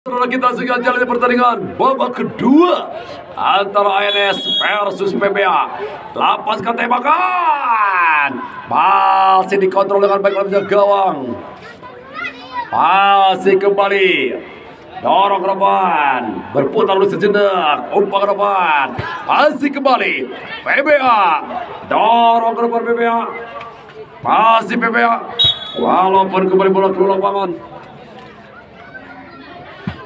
Saudara kita sudah jalannya pertandingan babak kedua antara ANS versus PBA. Lepaskan tembakan, masih dikontrol dengan baik oleh gawang. Masih kembali, dorong ke depan, berputar dulu sejenak, umpan ke depan, masih kembali PBA, dorong ke depan PBA, masih PBA, walaupun kembali bola keluar lapangan.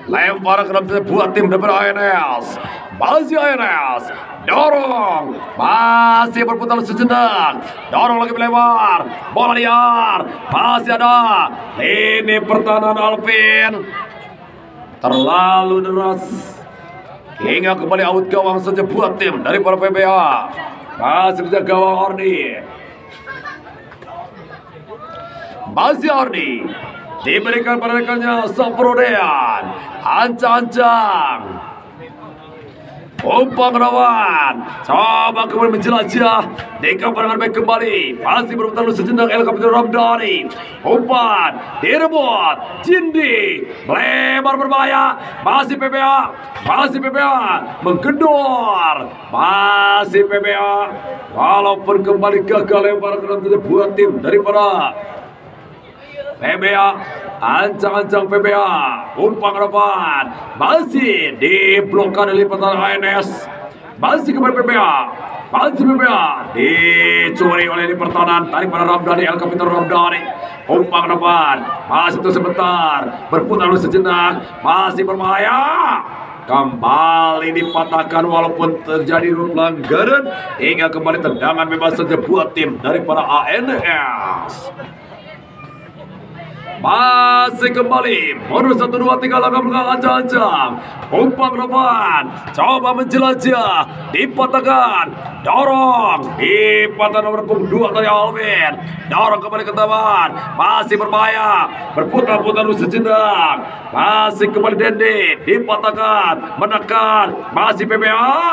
Lempar ke dalam buat tim daripada ANS. Masih ANS. Dorong. Masih berputar sejenak. Dorong lagi melebar. Bola liar. Masih ada. Ini pertahanan Alvin. Terlalu deras. Hingga kembali out gawang saja buat tim daripada PBA. Masih bisa gawang Ordi. Masih Ordi. Diberikan pada rekannya Saprodean. Ancang-ancang. Umpan lawan. Coba kemudian menjelajah. Dikawal dengan baik kembali. Masih berputar sejenak El Kapiten Ramdhani. Umpan direbut. Cindi melebar berbahaya. Masih PBA. Masih PBA. Menggedor. Masih PBA. Walaupun kembali gagal lempar ke dalam buat tim daripada PBA, ancang-ancang PBA, umpan ke depan, masih diblokkan oleh pertahanan ANS, masih kembali PBA, masih PBA, dicuri oleh di pertahanan daripada Ramdhani, El Kapiten Ramdhani, umpan ke depan, masih itu sebentar, berputar dulu sejenak, masih berbahaya. Kembali dipatahkan walaupun terjadi pelanggaran hingga kembali tendangan bebas saja buat tim daripada ANS. Masih kembali mundur 1, 2, 3 langkah belakang ancang-ancang. Umpan ke depan, coba menjelajah, dipatahkan, dorong, dipatah nomor punggung 2 dari Alvin, dorong kembali ke depan, masih berbahaya, berputar-putar dulu sejenak, masih kembali Dendi, dipatahkan, menekan, masih PBA.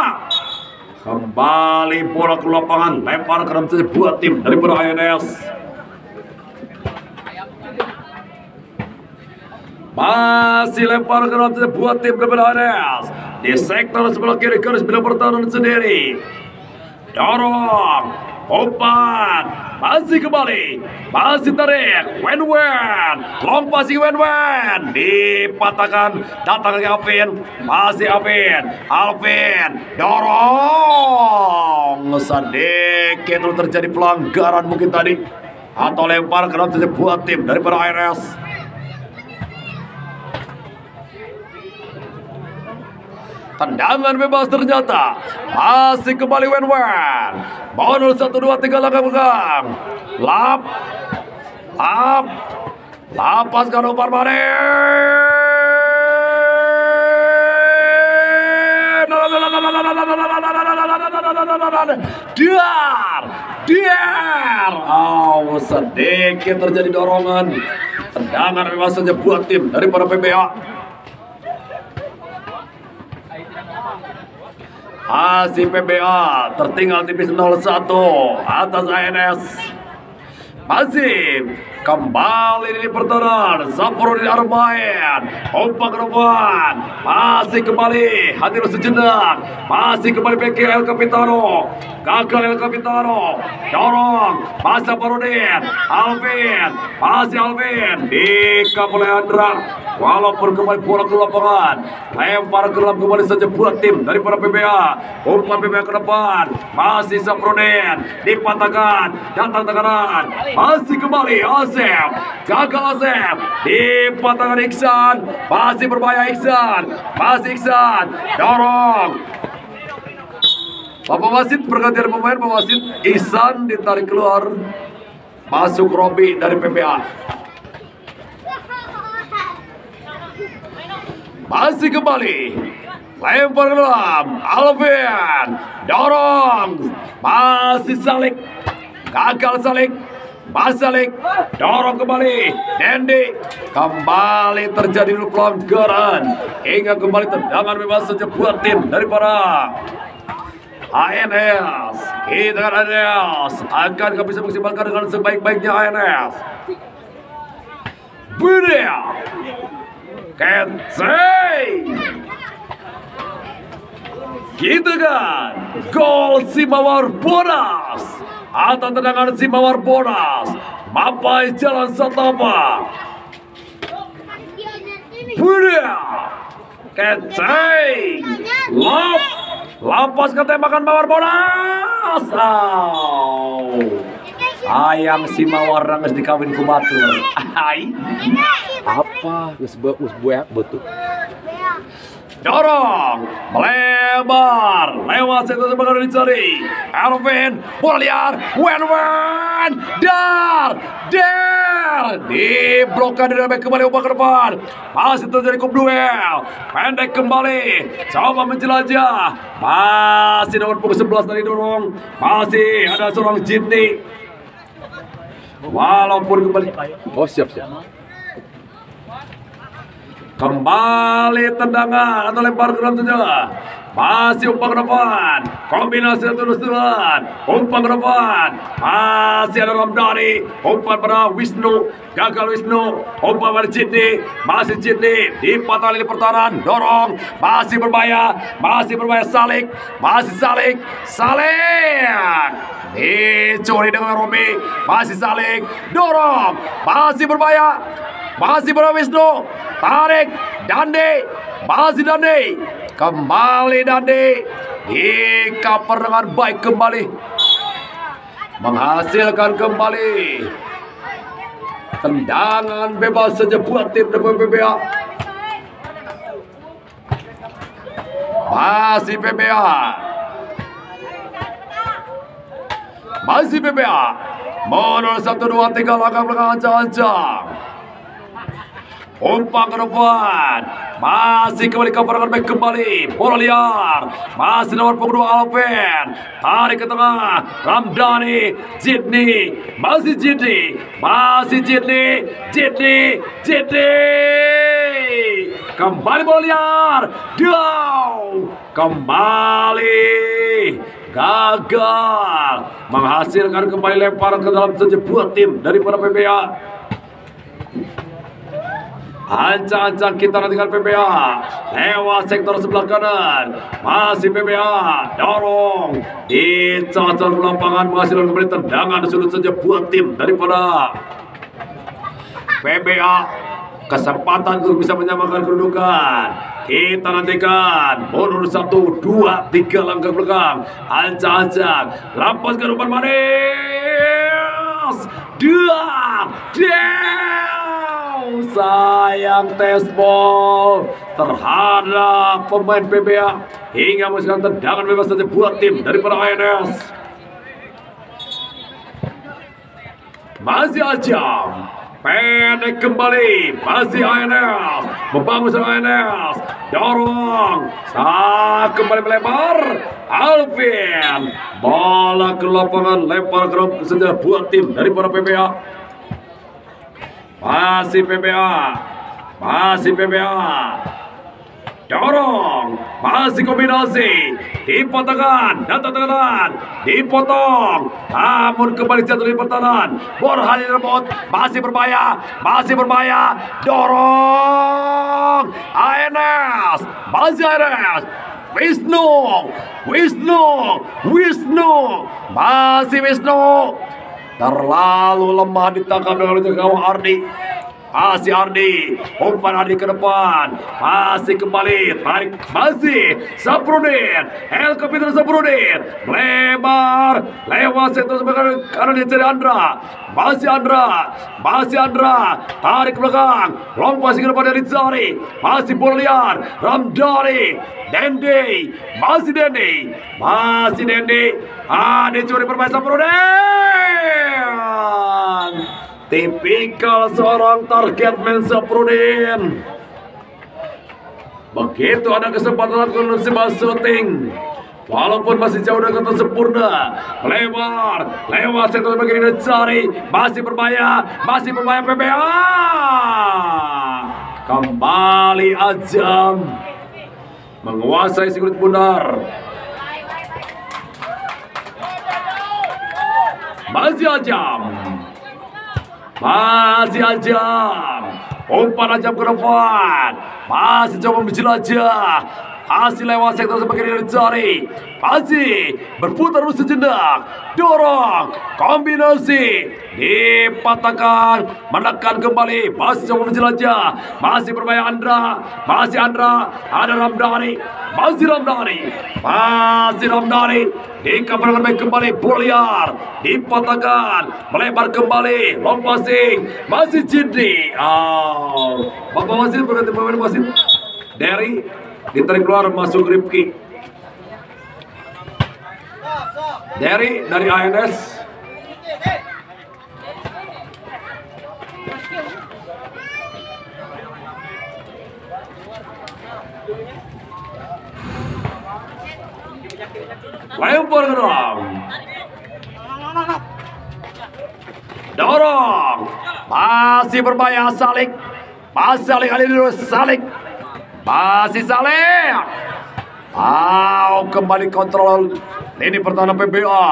Kembali bola ke lapangan, lempar ke dalam buat tim daripada ANS. Masih lempar ke dalam buat tim daripada ANS. Di sektor sebelah kiri garis bina pertahanan sendiri. Dorong, umpan, masih kembali, masih tarik, Wen-Wen, long passing Wen-Wen, dipatahkan, datang ke Alvin, masih Alvin, dorong, sedikit terjadi pelanggaran mungkin tadi, atau lempar ke dalam buat tim daripada ANS. Tendangan bebas ternyata. Masih kembali Wen-Wen. Bonus 1, 2, 3 langkah belakang. Lapaskan umpan Diar. Oh, sedikit terjadi dorongan. Tendangan bebas saja buat tim daripada PBA. Masih PBA tertinggal tipis 0-1 atas ANS. Masih kembali di pertahanan Saprodi Armain, umpan ke depan, masih kembali hati sejenak, masih kembali PK El Capitano, gagal El Capitano, dorong, masih Saprodi, Alvin, masih Alvin, dikap oleh Andra, walaupun kembali bola ke lapangan, lempar ke dalam kembali saja buat tim daripada PBA, umpan PBA ke depan, masih Saprodi, dipatahkan, datang tekanan, masih kembali Asep, gagal Asep, dipatahkan Iksan, masih berbahaya Iksan, masih Iksan, dorong. Bapak wasit pergantian pemain, Bapak wasit Iksan ditarik keluar, masuk Robi dari PBA. Masih kembali, lempar ke dalam, Alvin, dorong, masih Salik, gagal Salik. Basalik, dorong kembali, Dendi, kembali terjadi pelanggaran, hingga kembali tendangan bebas saja buat tim daripada ANS. Kita kan ANS akan bisa maksimalkan dengan sebaik-baiknya ANS. Budia, Kensei. Gitu kan, gol si Mawar Bodas atau tendangan si Mawar Bodas mapai jalan setapak. Budia keceng lapas ketembakan Mawar Bodas. Ayang si Mawar nangis dikawin ku batur. Apa geus buek betul. Dorong melebar lewat sektor sebagai dicari Alvin bola liar wen dar diblokade dari kembali ubah ke depan, masih terjadi duel pendek kembali, coba menjelajah, masih nomor punggung 11 tadi dorong, masih ada seorang Jitni walaupun kembali Siap. kembali tendangan atau lempar ke dalam saja. Masih umpan ke depan. Kombinasi terus-terusan. Umpan ke depan. Masih ada Ramdhani. Umpan pada Wisnu. Gagal Wisnu. Umpan pada Jitni. Masih Jitni. Dipatah di pertahanan. Dorong. Masih berbahaya. Salik. Masih Salik. Dicuri dengan Romi. Masih Salik. Dorong. Masih berbahaya. Masih pada Wisnu. Tarik. Dande. Masih Dande. Kembali Dande. Dikaper dengan baik kembali. Menghasilkan kembali tendangan bebas saja buat tim PBA. Masih PBA. Mundur 1, 2, 3 langkah belakang ancang-ancang. Umpan ke depan. Masih kembali ke perangkat back kembali. Bola liar. Masih nomor punggung 2 Alvin. Tarik ke tengah. Ramdhani. Jitni. Masih Jitni. Kembali bola liar. Kembali. Gagal. Menghasilkan kembali lemparan ke dalam saja buat tim daripada PBA. Ancang-ancang kita nantikan PBA lewat sektor sebelah kanan. Masih PBA dorong dicocok ke lapangan, menghasilkan kembali tendangan sudut saja buat tim daripada PBA. Kesempatan untuk bisa menyamakan kedudukan. Kita nantikan mundur 1, 2, 3 langkah belakang. Ancang-ancang lepaskan umpan manis. Sayang test ball terhadap pemain PBA hingga menghasilkan tendangan bebas saja buat tim daripada INS. Masih Ajam pendek kembali, masih INS membangun INS, dorong kembali melebar. Alvin bola ke lapangan, lempar ke saja buat tim daripada PBA. Masih PBA. Dorong, masih kombinasi, dipotongkan, datang tekanan, dipotong, namun kembali jatuh di pertahanan. Borhan rebut, masih berbahaya, dorong, INS, masih INS. Wisnu, masih Wisnu. Terlalu lemah ditangkap dengan gawang Ardi. Masih Ardi, umpan Ardi ke depan, masih kembali, tarik, masih Saprudin, Kapiter Saprudin, lebar, lewat sektor sebelah kanan dicari Andra, masih Andra, tarik ke belakang, lompat ke depan dari Zari, masih bola liar, Ramdhani, Dende, masih Dende, dicuri bermain Saprudin. Tipikal seorang target man Saprudin. Begitu ada kesempatan untuk shooting, walaupun masih jauh dari kata sempurna. Lebar, lewat sektor bagian dicari, masih berbahaya PBA. Kembali Ajam menguasai sirkuit bundar. Masih Ajam. Umpan tajam ke depan. Masih coba menjelajah. Masih lewat sektor sebagai dicari. Masih berputar dulu sejenak. Dorong. Kombinasi. Dipatahkan. Menekan kembali. Masih coba menjelajah. Masih berbahaya Andra. Masih Andra. Ada Ramdhani. Masih Ramdhani. Masih Ramdhani. Dikabarkan baik kembali. Bola dipatahkan. Melebar kembali. Long passing. Masih Cindi. Bapak wasit berganti pemain wasit. Dari ditarik keluar masuk Rifki. Dari ANS. Lempar ke dalam. Dorong. Masih berbahaya Salik. Masih Salik kali dulu Salik. Masih Saleh. Kembali kontrol ini pertahanan PBA.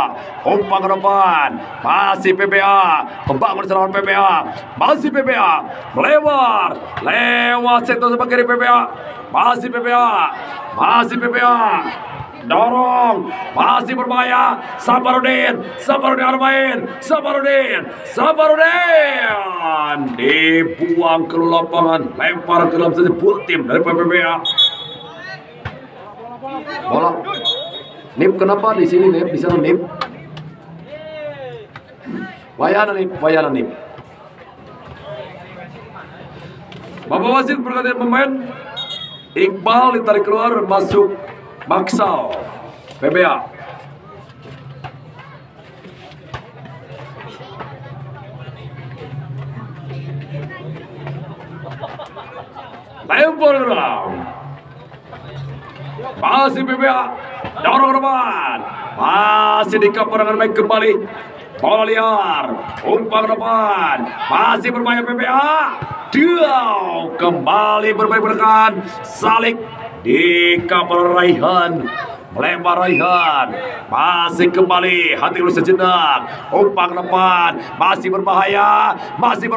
Umpan ke depan. Masih PBA. Membangun serangan PBA. Masih PBA. Melewar. Lewat sektor sebagai PBA. Masih PBA. Masih PBA. Dorong. Masih berbahaya. Safarudin bermain. Safarudin dibuang ke lapangan. Lempar ke dalam saja buat tim dari PPBA. Bola. Nip kenapa di sini Nip? Di sana Nip. Wayana Nip. Bapak wasit pergantian pemain. Iqbal ditarik keluar, masuk Maksal PBA. Lempar ke dalam. Masih PBA. Dorong ke depan. Masih dikapar dengan baik kembali. Bola liar. Umpan ke depan. Masih berbahaya PBA. Kembali bermain berdekat. Salik dikapar Raihan. Melempar Raihan. Masih kembali. Hati dulu sejenak. Umpan ke depan. Masih berbahaya. Masih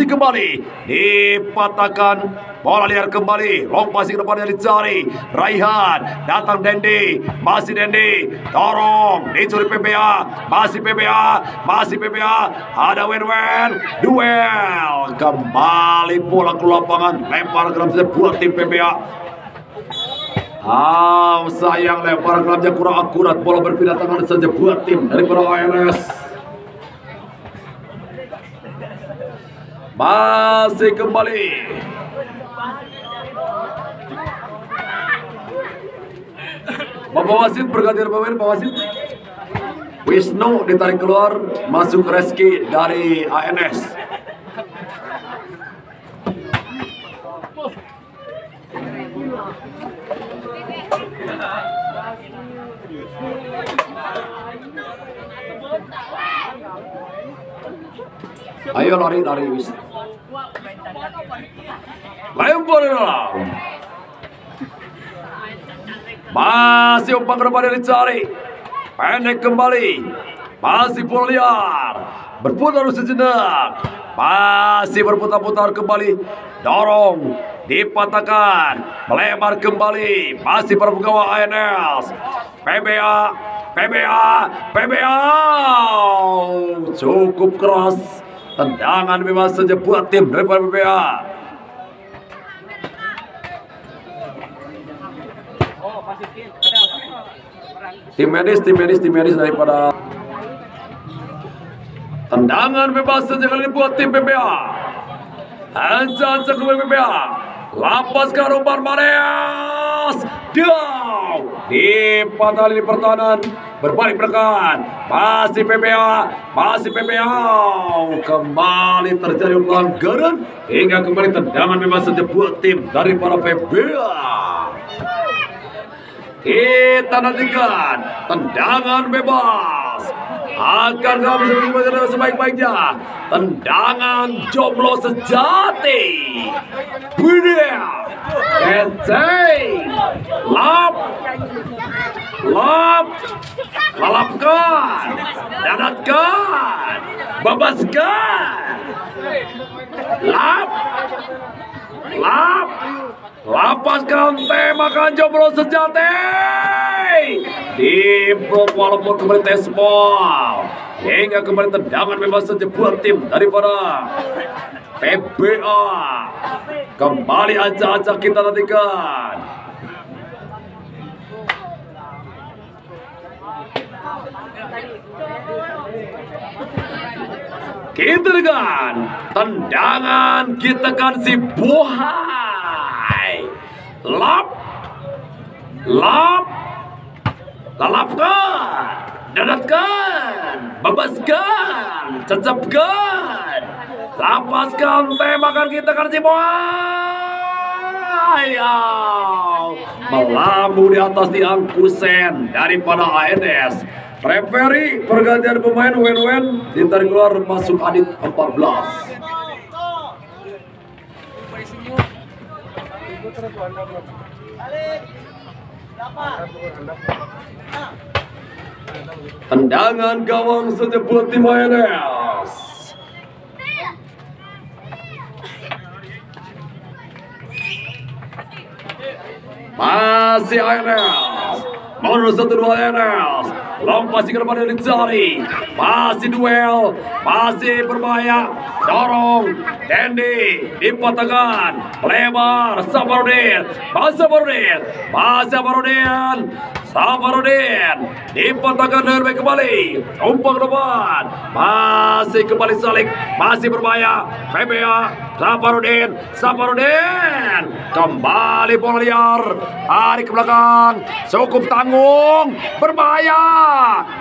kembali. Dipatahkan. Bola liar kembali. Long passing ke depan yang dicari. Raihan. Datang Dendi. Masih Dendi. Dorong. Dicuri PBA. Masih PBA. Ada Wen. Duel. Kembali bola ke lapangan. Lempar ke dalam buat tim PBA. Sayang lempar kelamnya kurang akurat. Bola berpindah tangan saja buat tim dari para ANS. Masih kembali. Bapak wasit pergantian pemain. Bapak wasit Wisnu ditarik keluar, masuk Reski dari ANS. Ayo lari Wisnu. Lempar ke dalam. Masih umpan ke depan yang dicari. Pendek kembali. Masih bola liar. Berputar sejenak. Masih berputar-putar kembali. Dorong. Dipatahkan. Melebar kembali. Masih para pegawai ANS. PBA. Cukup keras. Tendangan bebas saja buat tim dari PBA. Tim medis daripada tendangan bebas saja kali ini buat tim PBA. Ancan ke PBA. Lapas ke umpan Mareas. Down. Dipatah di pertahanan. Berbalik berdekat. Masih PBA. Kembali terjadi pelanggaran. Hingga kembali tendangan bebas saja buat tim dari para PBA. Kita nantikan tendangan bebas. Akan kami sebaik-baiknya. Tendangan jomblo sejati. Widya Kensei. Lalapkan. Dadatkan. Babaskan. Lap. Lapaskan tembakan jomblo sejati. Diblok walaupun kembali tes ball. Hingga kembali tendangan bebas saja buat tim daripada PBA. Kembali acak-acak kita nantikan. Kita dengan tendangan kita kasih buhay. Lalapkan, dadatkan, bebaskan, cecapkan, lapaskan tembakan kita kasih buhay. Melambung di atas diangkusen daripada ANS. Referee pergantian pemain Wen ditarik keluar masuk Adit 14. Tendangan gawang saja buat tim ANS. Masih ANS. Menurut 1-2 ANS. Lompasi ke depan dari Zari. Masih duel. Masih berbahaya. Dorong. Dendi. Dipatahkan. Lebar. Safarudin. Safarudin. Dipatahkan dengan baik kembali. Umpan ke depan. Masih kembali Salik. Masih berbahaya. PBA. Safarudin. Kembali bola liar. Tarik ke belakang. Cukup tanggung. Berbahaya.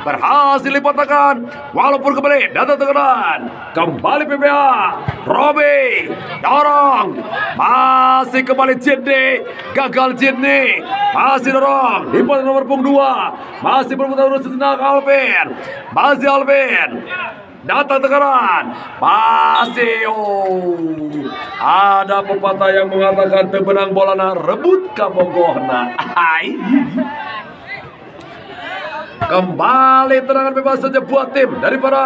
Berhasil dipatahkan. Walaupun kembali datang tekanan. Kembali PBA. Robi. Dorong. Masih kembali Jindi. Gagal Jindi. Masih dorong. Dipatahkan nomor punggung 2. Masih berputar sejenak Alvin. Masih Alvin. Datang tekanan. Masih. Ada pepatah yang mengatakan tebenang bolana rebut kabogohna. Kembali tendangan bebas saja buat tim daripada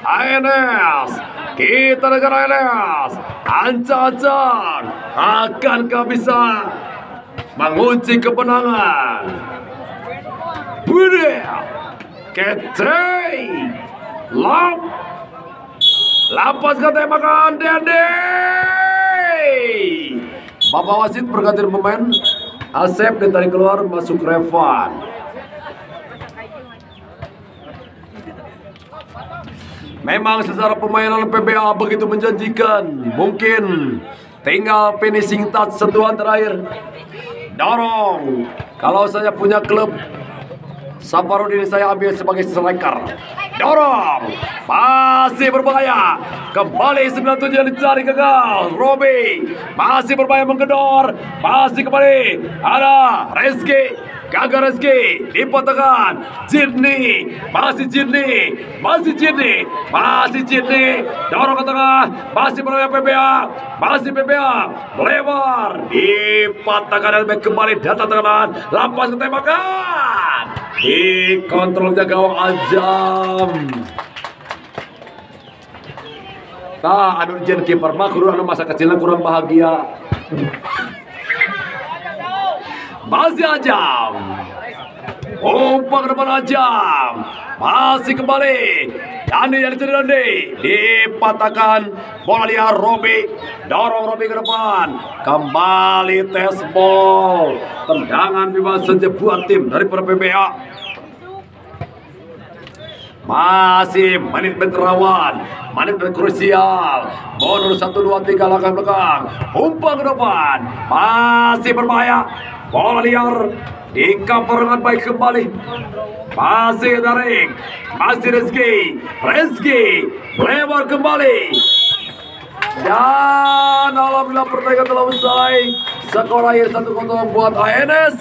ANS. Kita dengan ANS. Ancang-ancang. Akankah bisa mengunci kemenangan? Bude. Ketei. Lapaskan tembakan Dendi. Bapak wasit pergantian pemain. Asep ditarik keluar, masuk Revan. Memang secara permainan PBA begitu menjanjikan. Mungkin tinggal finishing touch sentuhan terakhir. Dorong. Kalau saya punya klub Safarudin saya ambil sebagai striker. Dorong. Masih berbahaya. Kembali 97 yang dicari gagal. Robi. Masih berbahaya menggedor. Masih kembali. Ada Rizky. Gagal Rizky. Dipatahkan. Jidni. Masih Jidni. Dorong ke tengah. Masih berbahaya PBA. Lebar. Dipatahkan dan kembali datang tekanan. Lampas ke tembakan. Dikontrolnya gawang Azam. Anu jen kiper mah kudu anu masa kecilnya kurang bahagia. Masih Azam. Umpan ke depan Azam. Masih kembali. Dandi yang dicari Dandi. Dipatahkan bola liar Robi. Dorong Robi ke depan. Kembali tes ball. Tendangan bebas saja buat tim dari PBA. Masih menit-menit rawan, menit-menit krusial. Bonus 1, 2, 3 langkah belakang. Umpan ke depan. Masih berbahaya. Bola liar. Di cover dengan baik kembali. Masih Daring. Masih Rizky. Lebar kembali. Dan alhamdulillah pertandingan telah usai. Skor akhir 1-0 buat ANS.